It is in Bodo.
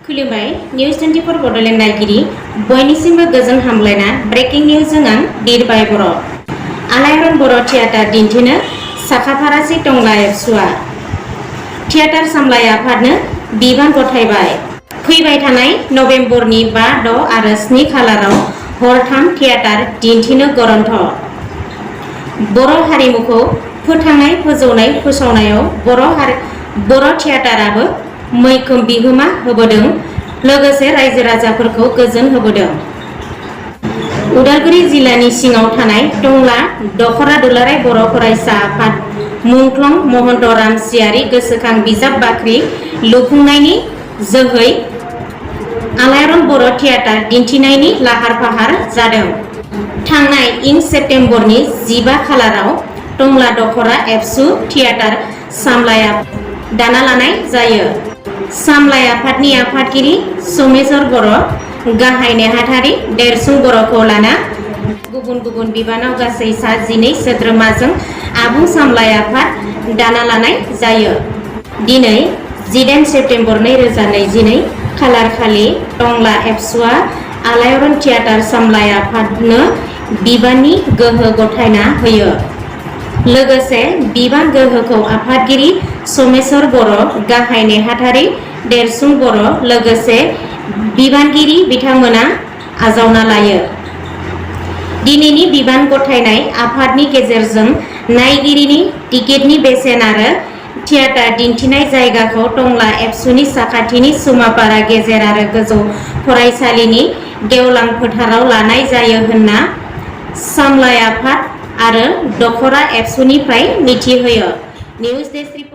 खुलुमबाय निउज 24 बड'लेण्ड नायगिरि बयनिसिमबो गोजोन हामलायना ब्रेकिं निउजजों आं बिरबाय बर'। आलायारन बर' थियेटार दिन्थिनो साखाफारासि टंला एबसुआ थियेटार सामलाय आफादनो बिबान गथायबाय। फैबाय थानाय नबेम्बरनि 5, 6 आरो 7 खालाराव हरथाम थियेटार दिन्थिनो गरन्थ'। बर' हारिमुखौ फोथांनाय फोजौनाय फोसावनायाव बर' थियेटाराबो मैखोम बिहोमा होबोदों, लोगोसे रायजो राजाफोरखौ गोजोन होबोदों। उदालगुरि जिल्लानि सिङाव थानाय टंला दखरा दुलाराय बर' फरायसा आफाद मुंख्लं महन्त रामसियारि गोसोखां बिजाब बाख्रि लुफुंनायनि जोहै आलायारन बर' थियेटार दिन्थिनायनि लाहार फाहार जादों। थांनाय इं सेप्तेम्बरनि 15 खालाराव टंला दखरा एबसु थियेटार सामलाय दाना लानाय जायो। सामलाय आफादनि आफादगिरि सोमेश्वर बर', गाहाय नेहाथारि देरसुं बर'खौ लाना गुबुन गुबुन बिबानाव गासै सा 12 सोद्रोमाजों आबुं सामलाय आफाद दाना लानाय जायो। दिनै 18 सेप्तेम्बर 2022 खालार खालि टंला एबसुआ आलायारन थियेटार सामलाय आफादनो बिबाननि गोहो गथायना होयो। लोगोसे बिबान गोहोखौ आफादगिरि सोमेश्वर बर', गाहाय नेहाथारि देरसुं बर', लोगोसे बिबानगिरि बिथांमोना आजावना लायो। दिनैनि बिबान गथायनाय आफादनि गेजेरजों नायगिरिनि टिकेटनि बेसेन आरो थियेटार दिन्थिनाय जायगाखौ टंला एबसुनि साखाथिनि सुमापारा गेजेर आरो गोजौ फरायसालिनि गेवलां फोथाराव लानाय जायो होनना सामलाय आफाद आरो दखरा एबसुनिफ्राय मिथिहोयो। News desk